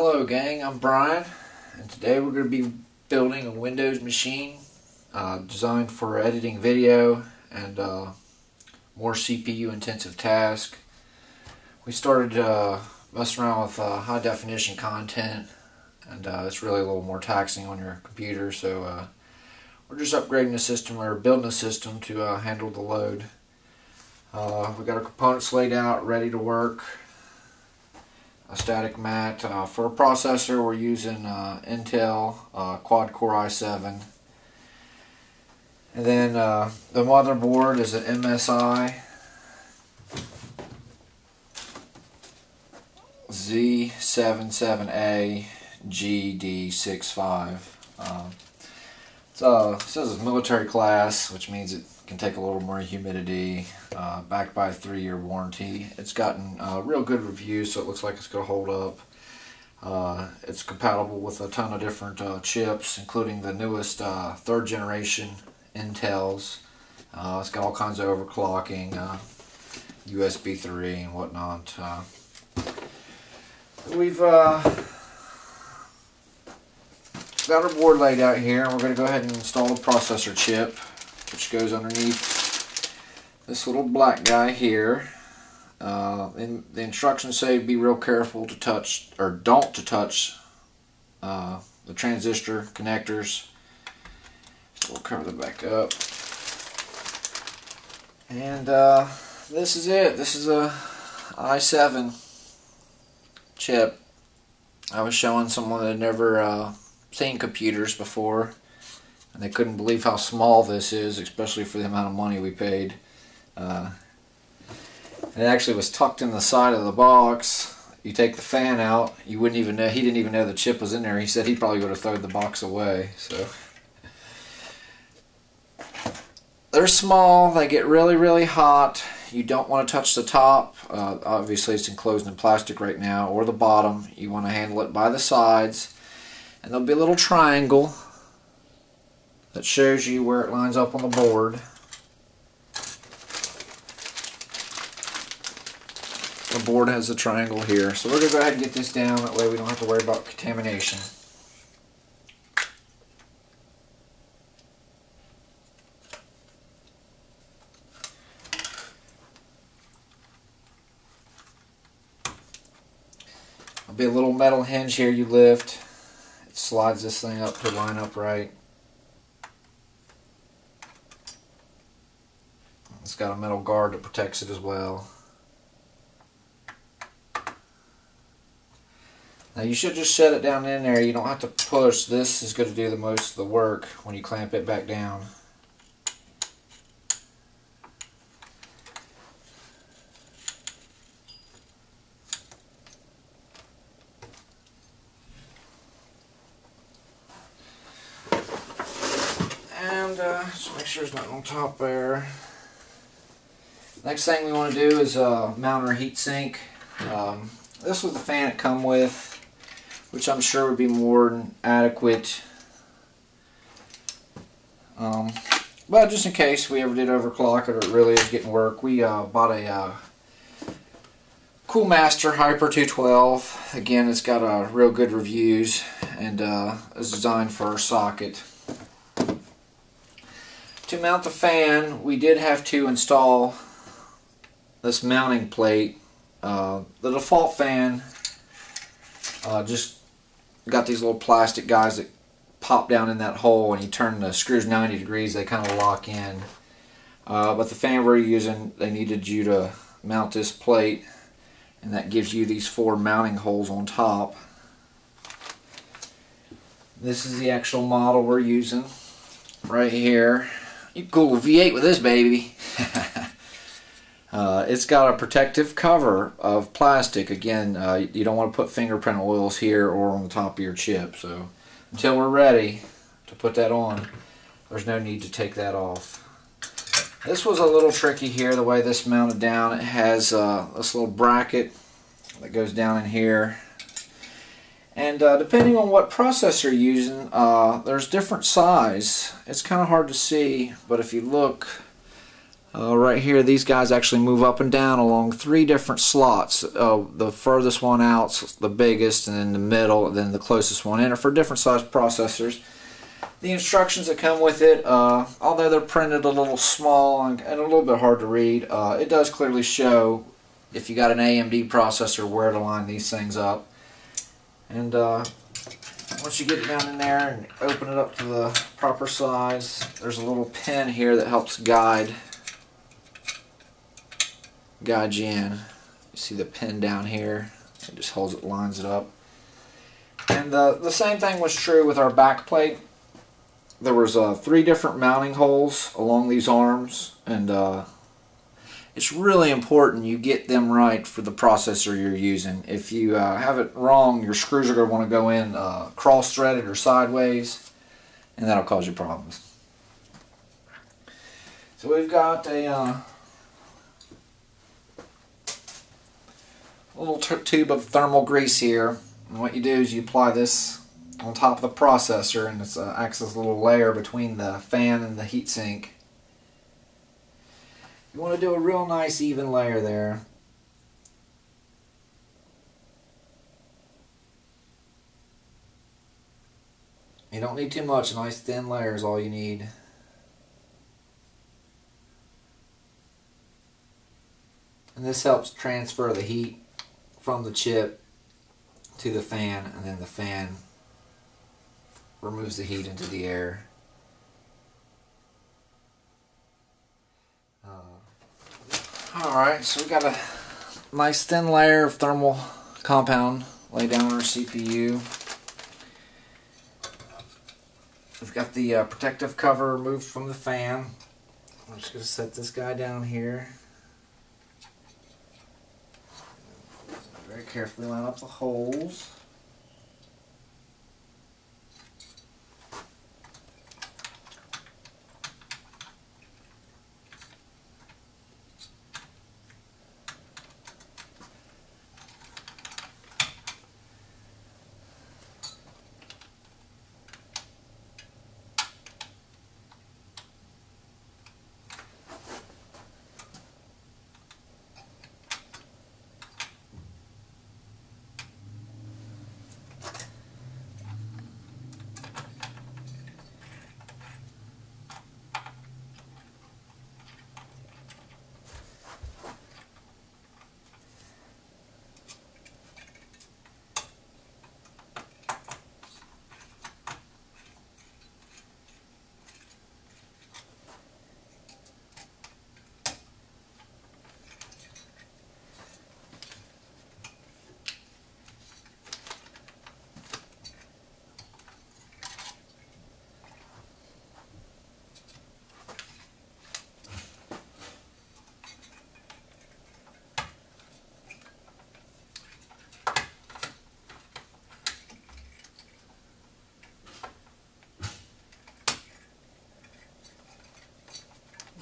Hello gang, I'm Brian, and today we're going to be building a Windows machine designed for editing video and more CPU intensive tasks. We started messing around with high definition content, and it's really a little more taxing on your computer, so we're just upgrading the system, or building a system to handle the load. We got our components laid out, ready to work. A static mat. For a processor, we're using Intel quad-core i7. And then the motherboard is an MSI Z77A-GD65. It says it's military class, which means it can take a little more humidity, backed by a 3-year warranty. It's gotten real good reviews, so it looks like it's going to hold up. It's compatible with a ton of different chips, including the newest 3rd generation Intels. It's got all kinds of overclocking, USB 3 and whatnot. We've got our board laid out here, and we're going to go ahead and install the processor chip, which goes underneath this little black guy here. And the instructions say be real careful to touch, or don't to touch, the transistor connectors. So we'll cover that back up. And this is it. This is a i7 chip. I was showing someone that had never seen computers before, and they couldn't believe how small this is, especially for the amount of money we paid. It actually was tucked in the side of the box. You take the fan out, you wouldn't even know. He didn't even know the chip was in there. He said he probably would have thrown the box away. So they're small. They get really hot. You don't want to touch the top. Obviously, it's enclosed in plastic right now, or the bottom. You want to handle it by the sides, and there'll be a little triangle that shows you where it lines up on the board. The board has a triangle here, so we're going to go ahead and get this down, that way we don't have to worry about contamination. There'll be a little metal hinge here you lift. It slides this thing up to line up right. It's got a metal guard that protects it as well. Now you should just set it down in there. You don't have to push. This is going to do the most of the work when you clamp it back down. And just make sure there's nothing on top there. Next thing we want to do is mount our heat sink. This was the fan it come with, which I'm sure would be more than adequate. But just in case we ever did overclock it or it really is getting work, we bought a Cool Master Hyper 212. Again, it's got real good reviews, and is designed for our socket. To mount the fan, we did have to install this mounting plate. The default fan just got these little plastic guys that pop down in that hole, and you turn the screws 90 degrees, they kind of lock in. But the fan we're using, they needed you to mount this plate, and that gives you these 4 mounting holes on top. This is the actual model we're using right here. You can cool a V8 with this baby. It's got a protective cover of plastic. Again, you don't want to put fingerprint oils here or on the top of your chip. So until we're ready to put that on, there's no need to take that off. This was a little tricky here, the way this mounted down. It has this little bracket that goes down in here. And depending on what processor you're using, there's different size. It's kind of hard to see, but if you look, Right here, these guys actually move up and down along 3 different slots. The furthest one out's the biggest, and then the middle, and then the closest one in, are for different size processors. The instructions that come with it, although they're printed a little small and a little bit hard to read, it does clearly show, if you got an AMD processor, where to line these things up. And once you get it down in there and open it up to the proper size, there's a little pin here that helps guide you in. You see the pin down here? It just holds it, lines it up. And the same thing was true with our back plate. There was 3 different mounting holes along these arms, and it's really important you get them right for the processor you're using. If you have it wrong, your screws are going to want to go in cross-threaded or sideways, and that'll cause you problems. So we've got a little tube of thermal grease here, and what you do is you apply this on top of the processor, and it acts as a little layer between the fan and the heatsink. You want to do a real nice even layer there. You don't need too much. A nice thin layer is all you need. And this helps transfer the heat from the chip to the fan, and then the fan removes the heat into the air. Alright, so we got a nice thin layer of thermal compound laid down on our CPU. We've got the protective cover removed from the fan. I'm just going to set this guy down here. Very carefully line up the holes.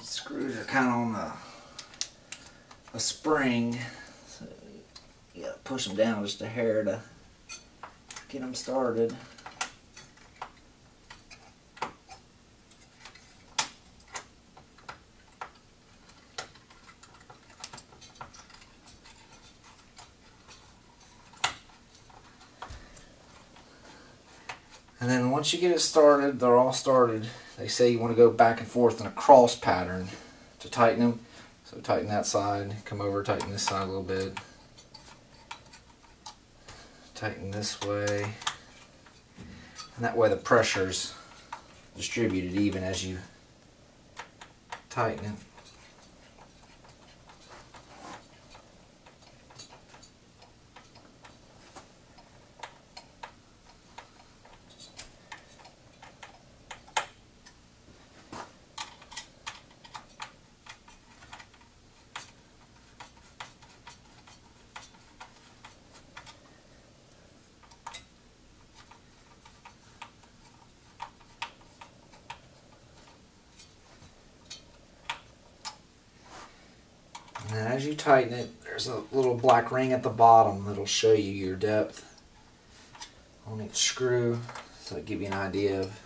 Screws are kind of on a spring, so you gotta push them down just a hair to get them started. And then once you get it started, they're all started. They say you want to go back and forth in a cross pattern to tighten them. So tighten that side, come over, tighten this side a little bit. Tighten this way. And that way the pressure's distributed even as you tighten it. And as you tighten it, there's a little black ring at the bottom that'll show you your depth on each screw, so it'll give you an idea of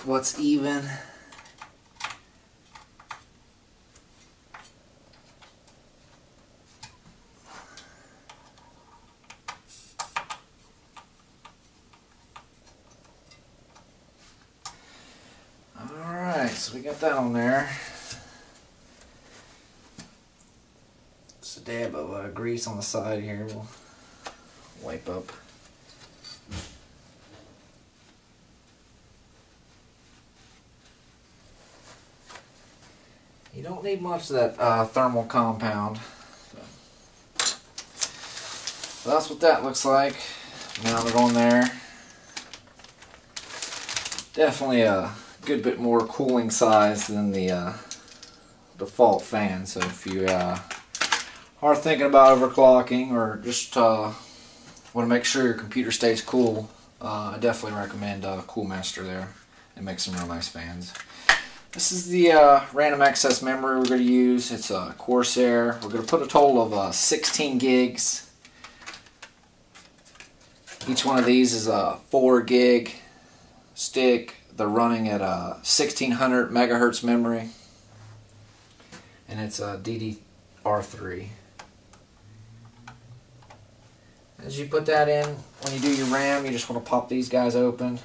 what's even. we got that on there. Just a dab of grease on the side here. We'll wipe up. You don't need much of that thermal compound. So that's what that looks like. Now they're on there. Definitely a good bit more cooling size than the default fan. So if you are thinking about overclocking or just want to make sure your computer stays cool, I definitely recommend Cool Master there. It makes some real nice fans. This is the random access memory we're going to use. It's a Corsair. We're going to put a total of 16 gigs. Each one of these is a 4 gig stick. They're running at 1600 megahertz memory. And it's a DDR3. As you put that in, when you do your RAM, you just want to pop these guys open.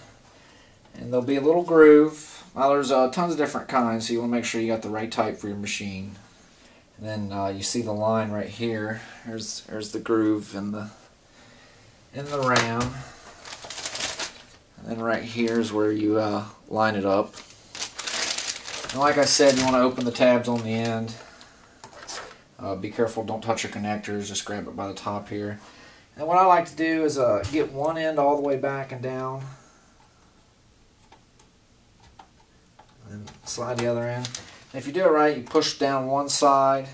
And there'll be a little groove. Now there's tons of different kinds, so you want to make sure you got the right type for your machine. And then you see the line right here. Here's the groove in the RAM. And then right here is where you line it up. And like I said, you want to open the tabs on the end. Be careful, don't touch your connectors, just grab it by the top here. And what I like to do is get one end all the way back and down. And slide the other in. And if you do it right, you push down one side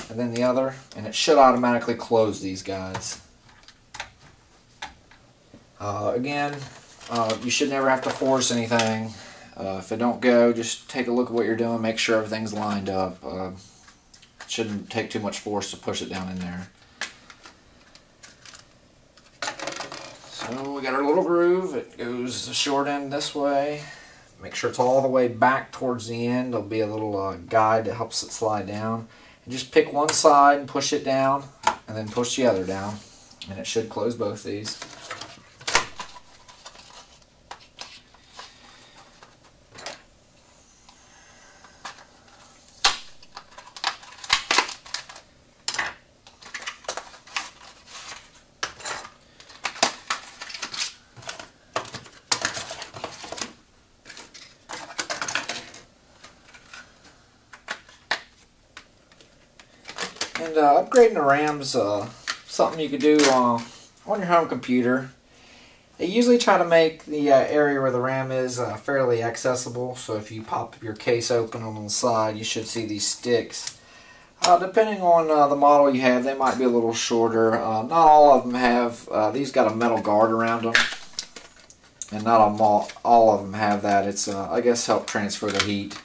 and then the other, and it should automatically close these guys. Again, you should never have to force anything. If it don't go, just take a look at what you're doing, make sure everything's lined up. It shouldn't take too much force to push it down in there. So we got our little groove. It goes the short end this way. Make sure it's all the way back towards the end. There'll be a little guide that helps it slide down. And just pick one side and push it down, and then push the other down. And it should close both these. And upgrading the RAM's something you could do on your home computer. They usually try to make the area where the RAM is fairly accessible, so if you pop your case open on the side, you should see these sticks. Depending on the model you have, they might be a little shorter. Not all of them have. These got a metal guard around them, and not all of them have that. It's I guess help transfer the heat.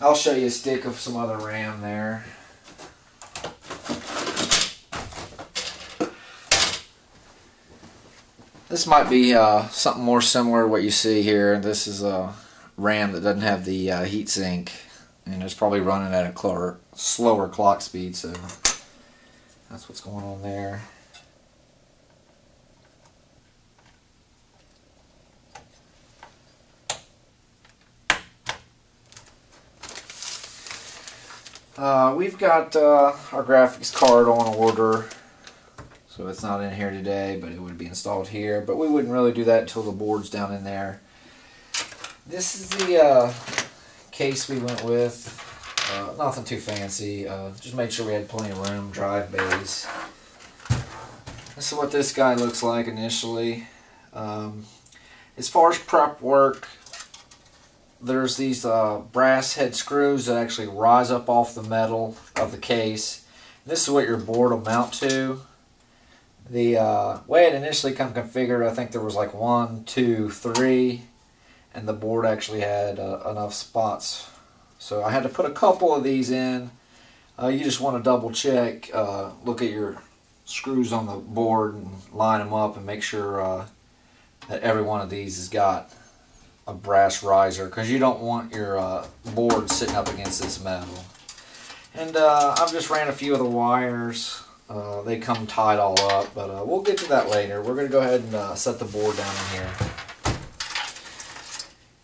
I'll show you a stick of some other RAM there. This might be something more similar to what you see here. This is a RAM that doesn't have the heat sink, and it's probably running at a slower clock speed, so that's what's going on there. We've got our graphics card on order, so it's not in here today, but it would be installed here. But we wouldn't really do that until the board's down in there. This is the case we went with. Nothing too fancy. Just made sure we had plenty of room, drive bays. This is what this guy looks like initially. As far as prep work, there's these brass head screws that actually rise up off the metal of the case. This is what your board will mount to. The way it initially come configured, I think there was like 1, 2, 3, and the board actually had enough spots. So I had to put a couple of these in. You just want to double check, look at your screws on the board and line them up and make sure that every one of these has got a brass riser, because you don't want your board sitting up against this metal. And I've just ran a few of the wires. They come tied all up, but we'll get to that later. We're going to go ahead and set the board down in here.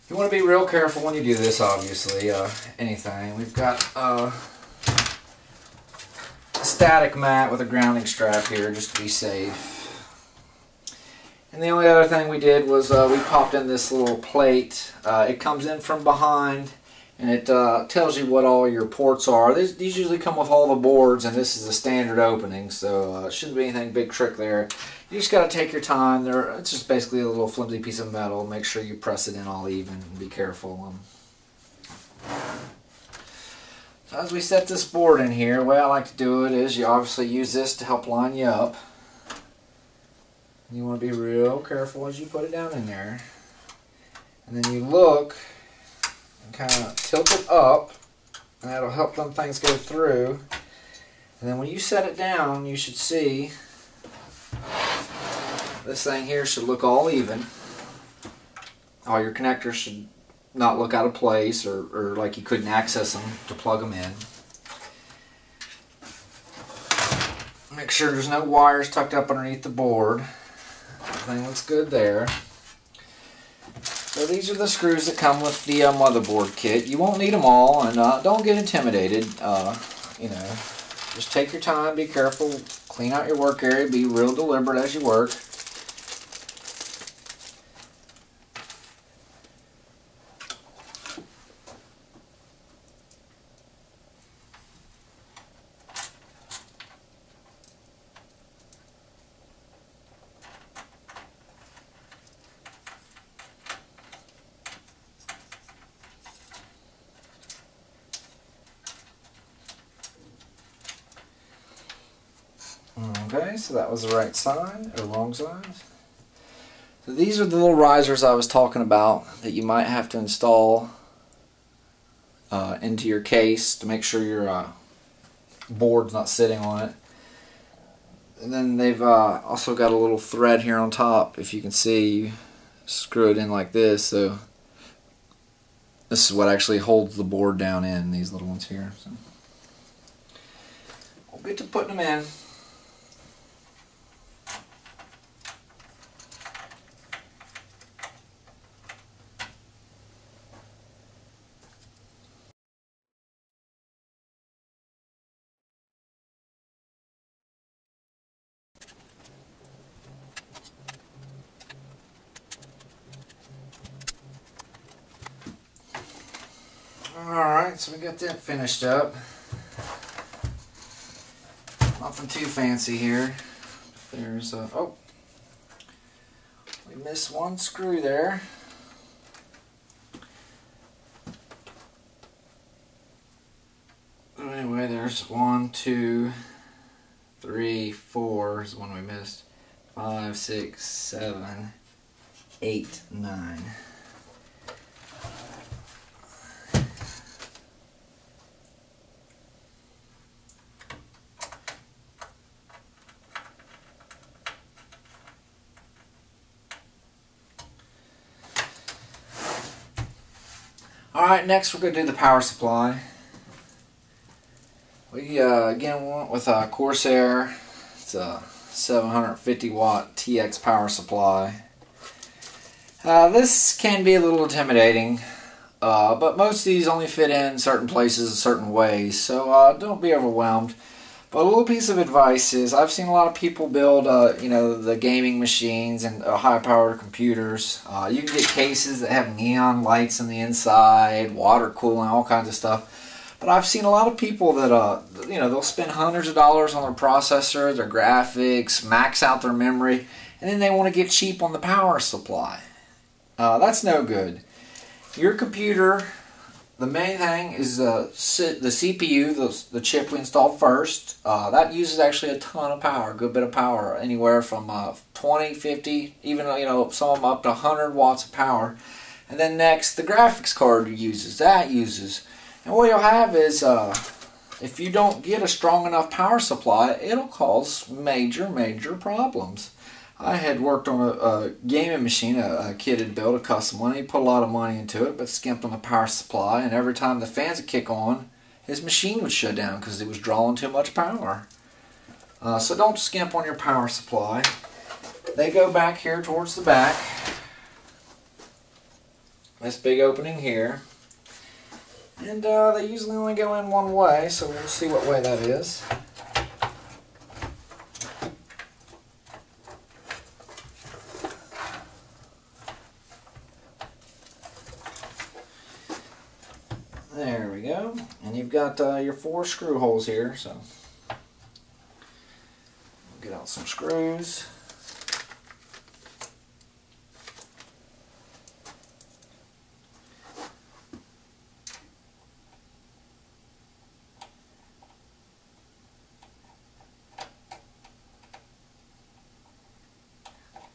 You want to be real careful when you do this, obviously, anything. We've got a static mat with a grounding strap here just to be safe. And the only other thing we did was we popped in this little plate. It comes in from behind and it tells you what all your ports are. These usually come with all the boards, and this is a standard opening, so it shouldn't be anything big trick there. You just got to take your time. It's just basically a little flimsy piece of metal. Make sure you press it in all even and be careful. So as we set this board in here, the way I like to do it is you obviously use this to help line you up. You want to be real careful as you put it down in there. And then you look and kind of tilt it up, and that'll help them things go through. And then when you set it down, you should see this thing here should look all even. All your connectors should not look out of place or like you couldn't access them to plug them in. Make sure there's no wires tucked up underneath the board. Everything looks good there. So these are the screws that come with the motherboard kit. You won't need them all, and don't get intimidated. You know, just take your time, be careful, clean out your work area, be real deliberate as you work. Okay, so that was the right side, or wrong side. So these are the little risers I was talking about that you might have to install into your case to make sure your board's not sitting on it. And then they've also got a little thread here on top. If you can see, you screw it in like this. So this is what actually holds the board down in, these little ones here. So we'll get to putting them in. Alright, so we got that finished up. Nothing too fancy here. There's oh, we missed one screw there. Anyway, there's 1, 2, 3, 4 is the one we missed. 5, 6, 7, 8, 9. Alright, next we're going to do the power supply. We again went with a Corsair. It's a 750 watt TX power supply. This can be a little intimidating, but most of these only fit in certain places certain ways, so don't be overwhelmed. But a little piece of advice is, I've seen a lot of people build, you know, the gaming machines and high-powered computers. You can get cases that have neon lights on the inside, water cooling, all kinds of stuff. But I've seen a lot of people that, you know, they'll spend hundreds of dollars on their processor, their graphics, max out their memory, and then they want to get cheap on the power supply. That's no good. Your computer, the main thing is the CPU, the chip we installed first. That uses actually a ton of power, a good bit of power, anywhere from 20, 50, even, you know, some of them up to 100 watts of power. And then next, the graphics card uses. And what you'll have is, if you don't get a strong enough power supply, it'll cause major problems. I had worked on a gaming machine. A kid had built a custom one. He put a lot of money into it, but skimped on the power supply, and every time the fans would kick on, his machine would shut down because it was drawing too much power. So don't skimp on your power supply. They go back here towards the back. this big opening here. And they usually only go in one way, so we'll see what way that is. There we go. And you've got your 4 screw holes here, so we'll get out some screws.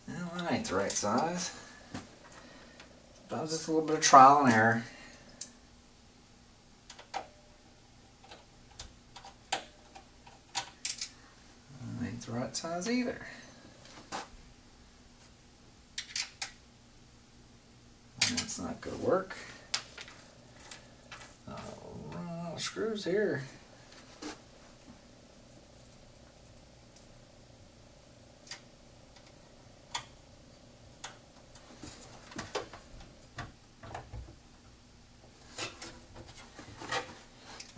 Well, that ain't the right size. Sometimes it's a little bit of trial and error. The right size either. That's not going to work. Screws here.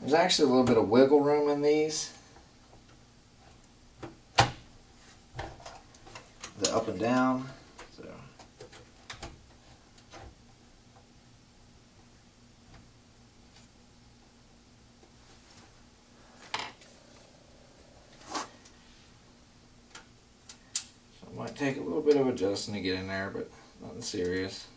There's actually a little bit of wiggle room in these. The up and down. So it might take a little bit of adjusting to get in there, but nothing serious.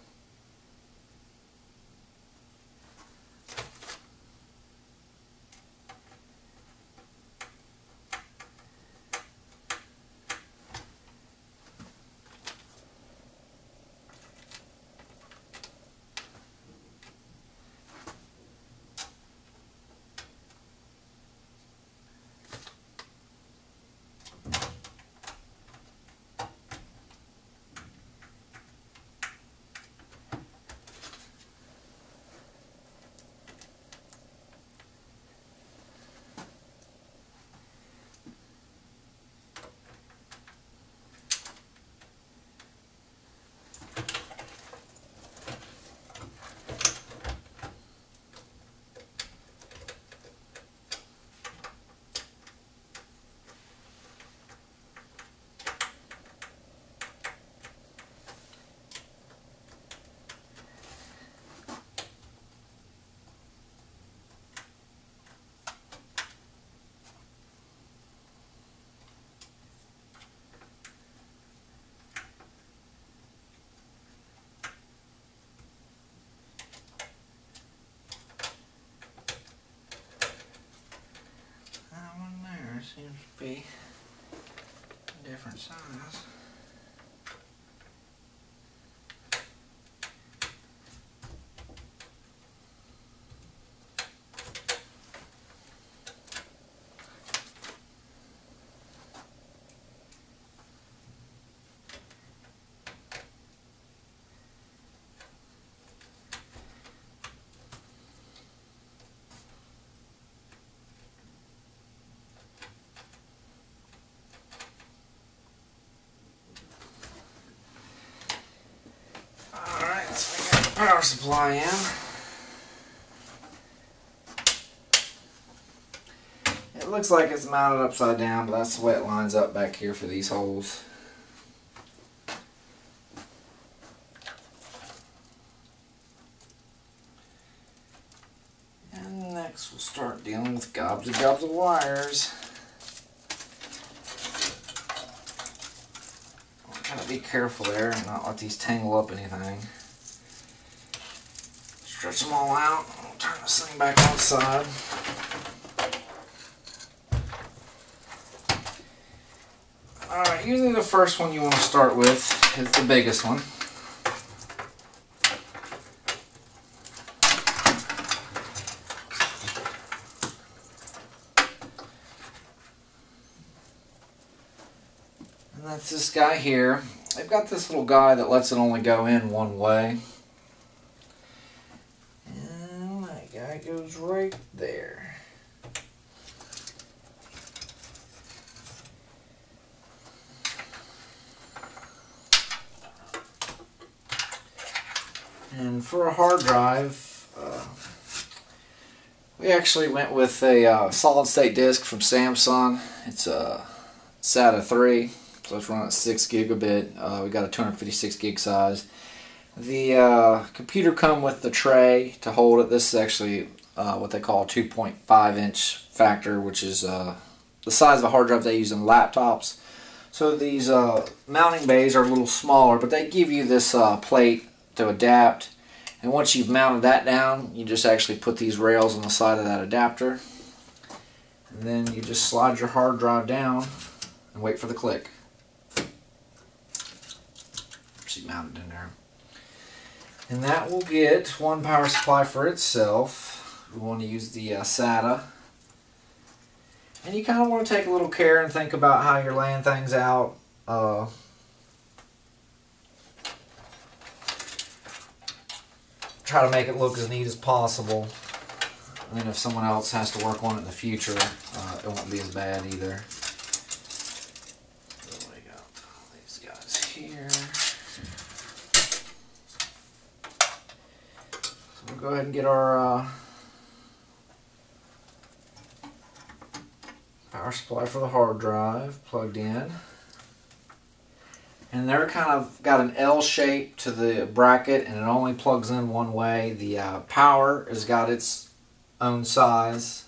Seems to be a different size. Power supply in. It looks like it's mounted upside down, but that's the way it lines up back here for these holes. And next we'll start dealing with gobs and gobs of wires. I'm trying to be careful there and not let these tangle up anything. Stretch them all out. I'll turn this thing back on its side. Alright, usually the first one you want to start with is the biggest one. And that's this guy here. They've got this little guy that lets it only go in one way. It goes right there. And And for a hard drive, we actually went with a solid state disk from Samsung. It's a SATA 3, so it's running at 6 gigabit. We got a 256 gig size. The computer come with the tray to hold it. This is actually what they call a 2.5 inch factor, which is the size of a hard drive they use in laptops. So these mounting bays are a little smaller, but they give you this plate to adapt. And once you've mounted that down, you just actually put these rails on the side of that adapter. And then you just slide your hard drive down and wait for the click. See, mounted in there. And that will get one power supply for itself. We want to use the SATA. And you kind of want to take a little care and think about how you're laying things out. Try to make it look as neat as possible. And then if someone else has to work on it in the future, it won't be as bad either. So we got these guys here. So we'll go ahead and get our power supply for the hard drive plugged in. And they're kind of got an L shape to the bracket, and it only plugs in one way. The power has got its own size.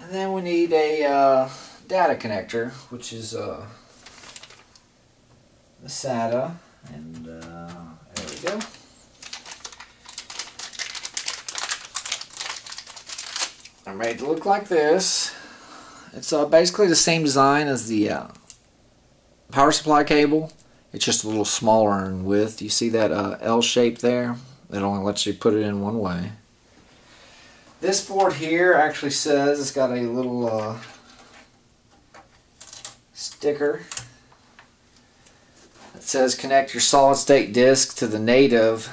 And then we need a data connector, which is the SATA. And there we go. I'm ready to look like this. It's basically the same design as the power supply cable. It's just a little smaller in width. You see that L shape there? It only lets you put it in one way. This board here actually says it's got a little sticker. It says connect your solid state disk to the native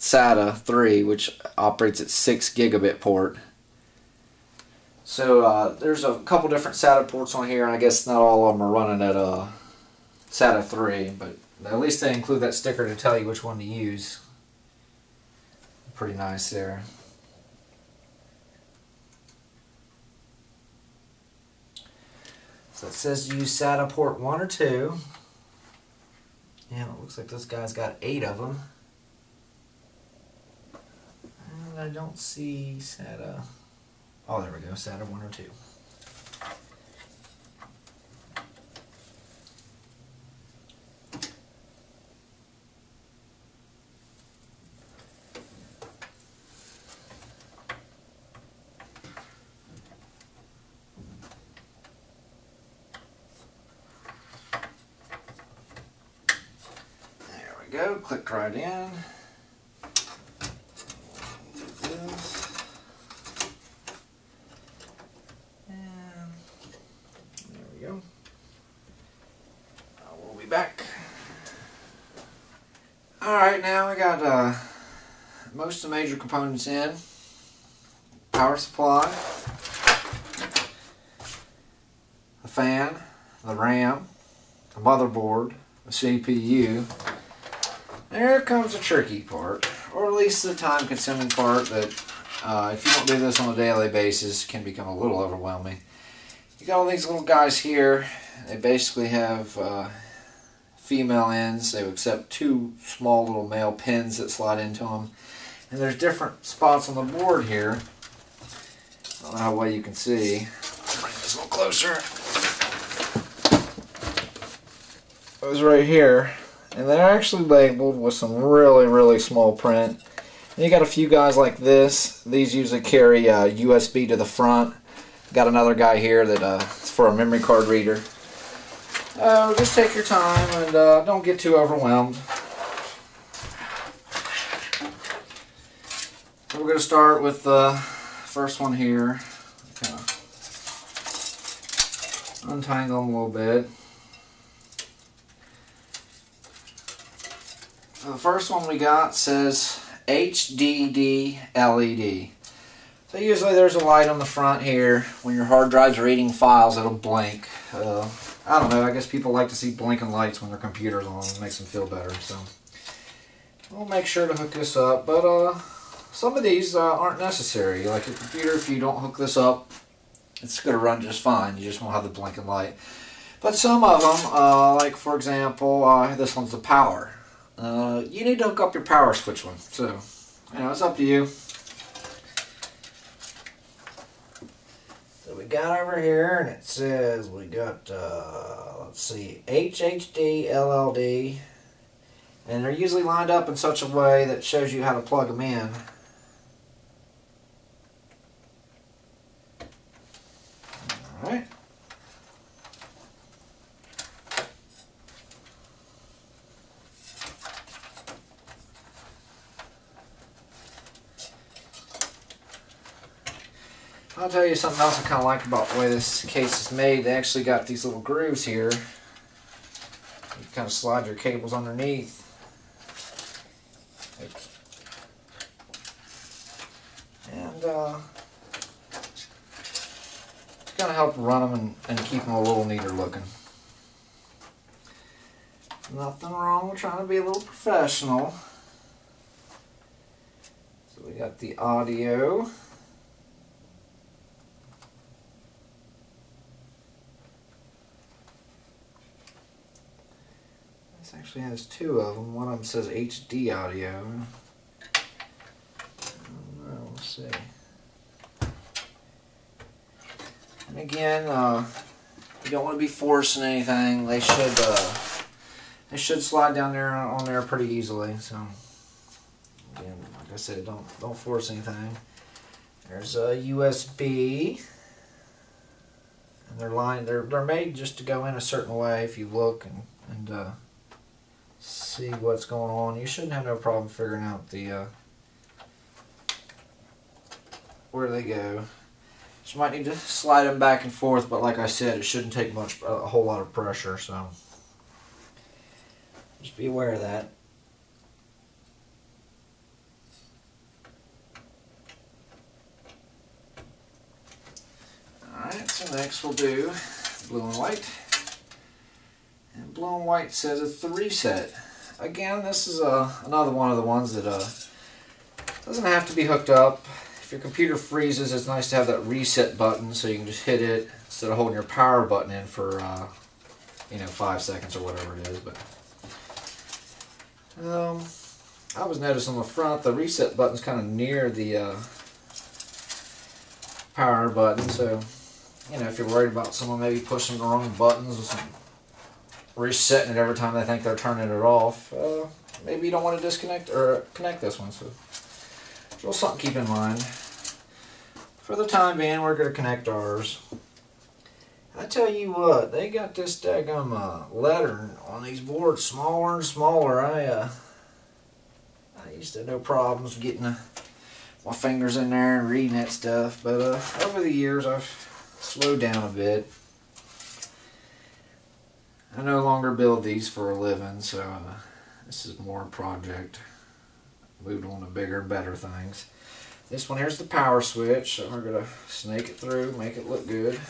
SATA 3, which operates at 6 gigabit port. So there's a couple different SATA ports on here, and I guess not all of them are running at SATA 3, but at least they include that sticker to tell you which one to use. Pretty nice there. So it says use SATA port 1 or 2. And it looks like this guy's got 8 of them. And I don't see SATA. Oh, there we go, SATA 1 or 2. There we go, clicked right in. Back. Alright, now we got most of the major components in. Power supply, the fan, the RAM, the motherboard, the CPU. There comes the tricky part, or at least the time consuming part that if you don't do this on a daily basis can become a little overwhelming. You got all these little guys here. They basically have female ends. They accept 2 small little male pins that slide into them. And there's different spots on the board here. I don't know how well you can see. Bring this a little closer. Those right here. And they're actually labeled with some really, really small print. And you got a few guys like this. These usually carry USB to the front. Got another guy here that is for a memory card reader. Just take your time and don't get too overwhelmed. So we're going to start with the first one here. Kind of untangle them a little bit. So the first one we got says Hdd Led. So So usually there's a light on the front here. When your hard drive's reading files, it'll blink. I don't know, I guess people like to see blinking lights when their computer's on. It makes them feel better. So we'll make sure to hook this up. But some of these aren't necessary. Like your computer, if you don't hook this up, it's going to run just fine. You just won't have the blinking light. But some of them, like for example, this one's the power. You need to hook up your power switch one. So, you know, it's up to you. So we got over here, and it says we got, let's see, Hdd Led. And they're usually lined up in such a way that shows you how to plug them in. Alright. I'll tell you something else I kind of like about the way this case is made. They actually got these little grooves here. You kind of slide your cables underneath. Oops. And kind of help run them and keep them a little neater looking. Nothing wrong with trying to be a little professional. So we got the audio. This actually has two of them. One of them says HD audio. Let's see. And again, you don't want to be forcing anything. They should slide down there on there pretty easily. So again, like I said, don't force anything. There's a USB, and they're made just to go in a certain way. If you look and see what's going on, you shouldn't have no problem figuring out the where they go. You might need to slide them back and forth, but like I said, it shouldn't take a whole lot of pressure, so just be aware of that. Alright, so next we'll do blue and white. And blue and white says it's the reset. Again, this is another one of the ones that doesn't have to be hooked up. If your computer freezes, it's nice to have that reset button so you can just hit it instead of holding your power button in for you know, 5 seconds or whatever it is. But I was noticing on the front the reset button's kind of near the power button, so you know, if you're worried about someone maybe pushing the wrong buttons or resetting it every time they think they're turning it off, maybe you don't want to disconnect or connect this one. So just something to keep in mind. For the time being, we're going to connect ours. I tell you what, they got this daggum lettering on these boards smaller and smaller. I used to have no problems getting my fingers in there and reading that stuff, but over the years I've slowed down a bit. I no longer build these for a living, so this is more a project. Moved on to bigger and better things. This one here's the power switch, so we're going to snake it through, make it look good.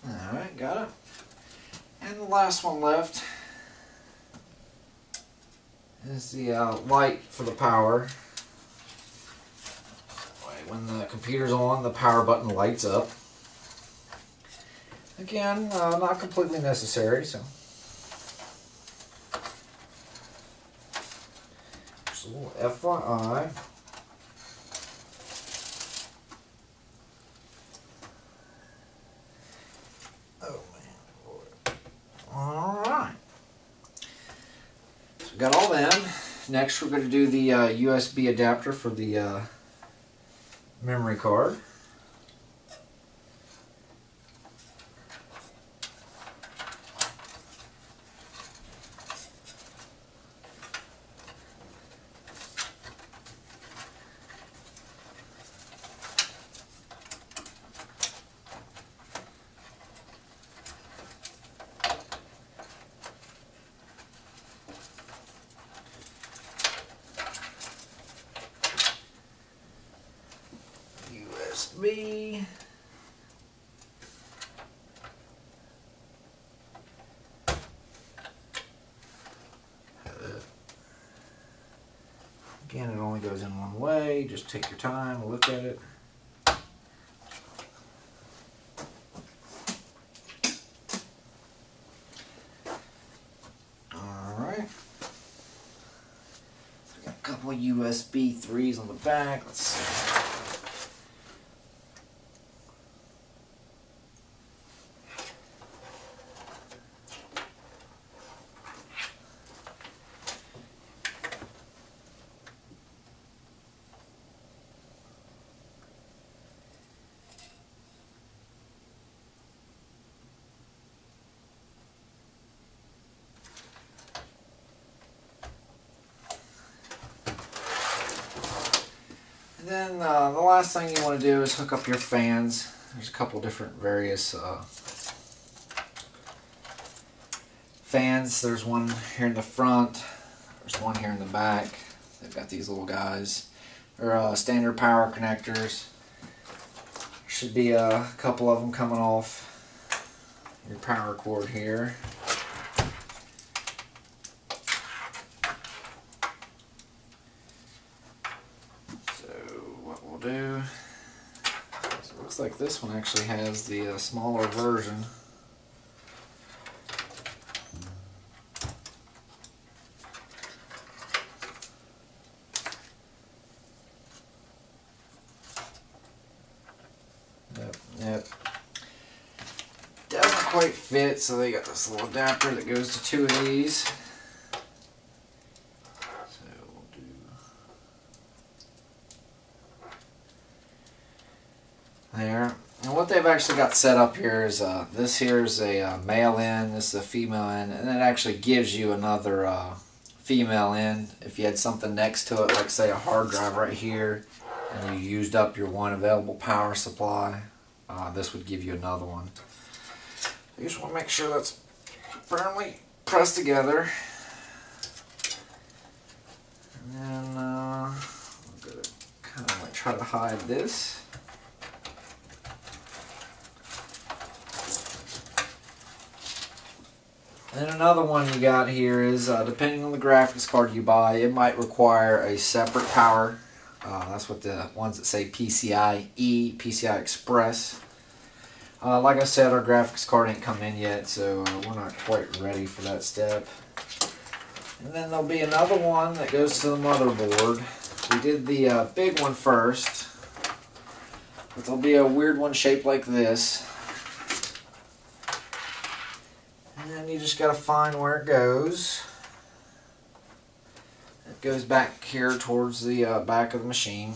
Alright, got it. And the last one left is the light for the power. When the computer's on, the power button lights up. Again, not completely necessary, so just a little FYI. Oh man, alright. So we got all them. Next we're going to do the USB adapter for the memory card. USB. Again, it only goes in one way. Just take your time, look at it. Alright. So we got a couple of USB 3s on the back. Let's see. Then the last thing you want to do is hook up your fans. There's a couple different various fans. There's one here in the front. There's one here in the back. They've got these little guys. They're standard power connectors. There should be a couple of them coming off your power cord here. Do. So it looks like this one actually has the smaller version. Yep. Doesn't quite fit, so they got this little adapter that goes to two of these. There. And what they've actually got set up here is this here is a male in, this is a female in, and it actually gives you another female in. If you had something next to it, like say a hard drive right here, and you used up your one available power supply, this would give you another one. You just want to make sure that's firmly pressed together. And then I'm going to kind of like try to hide this. And another one you got here is, depending on the graphics card you buy, it might require a separate power. That's what the ones that say PCIe, PCI Express. Like I said, our graphics card ain't come in yet, so we're not quite ready for that step. And then there'll be another one that goes to the motherboard. We did the big one first, but there'll be a weird one shaped like this. And then you just got to find where it goes. It goes back here towards the back of the machine.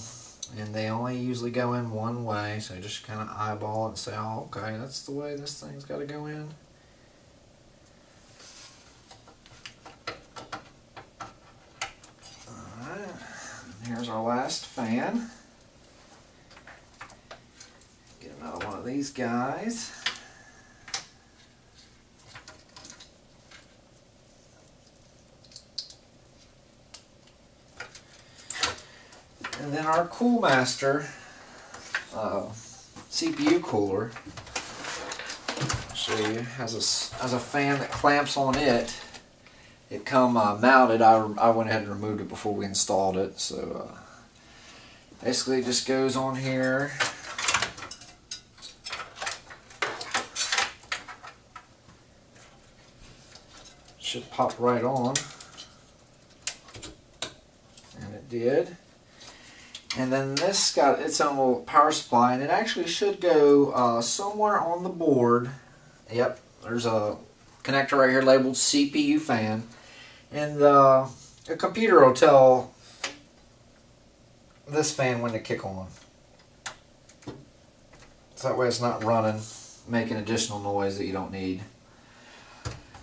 And they only usually go in one way, so you just kind of eyeball it and say, oh, okay, that's the way this thing's got to go in. Alright, here's our last fan. Get another one of these guys. And then our Cool Master CPU cooler, I'll show you, has a fan that clamps on it. It come mounted. I went ahead and removed it before we installed it. So basically it just goes on here. should pop right on. And it did. And then this got its own little power supply, and it actually should go somewhere on the board. Yep, there's a connector right here labeled CPU fan. And the computer will tell this fan when to kick on. So that way it's not running, making additional noise that you don't need.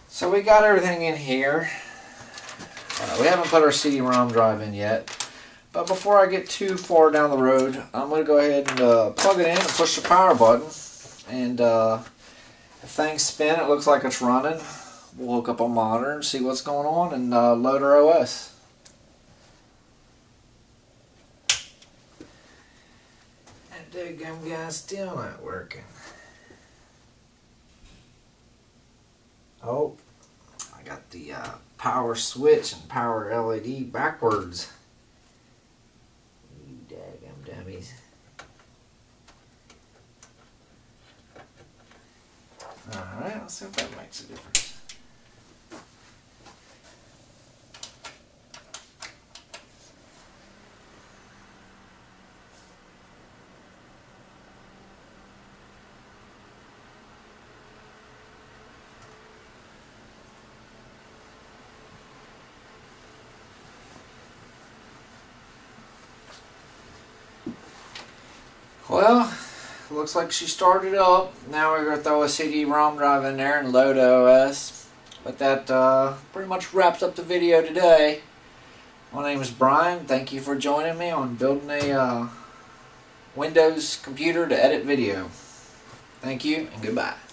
So we got everything in here. We haven't put our CD-ROM drive in yet. But before I get too far down the road, I'm going to go ahead and plug it in and push the power button. And if things spin, it looks like it's running. We'll hook up a monitor and see what's going on and load our OS. And daggum guy's still not working. Oh, I got the power switch and power LED backwards. You daggum dummies. Alright, let's see if that makes a difference. Well, looks like she started up. Now we're going to throw a CD-ROM drive in there and load OS. But that pretty much wraps up the video today. My name is Brian. Thank you for joining me on building a Windows computer to edit video. Thank you and goodbye.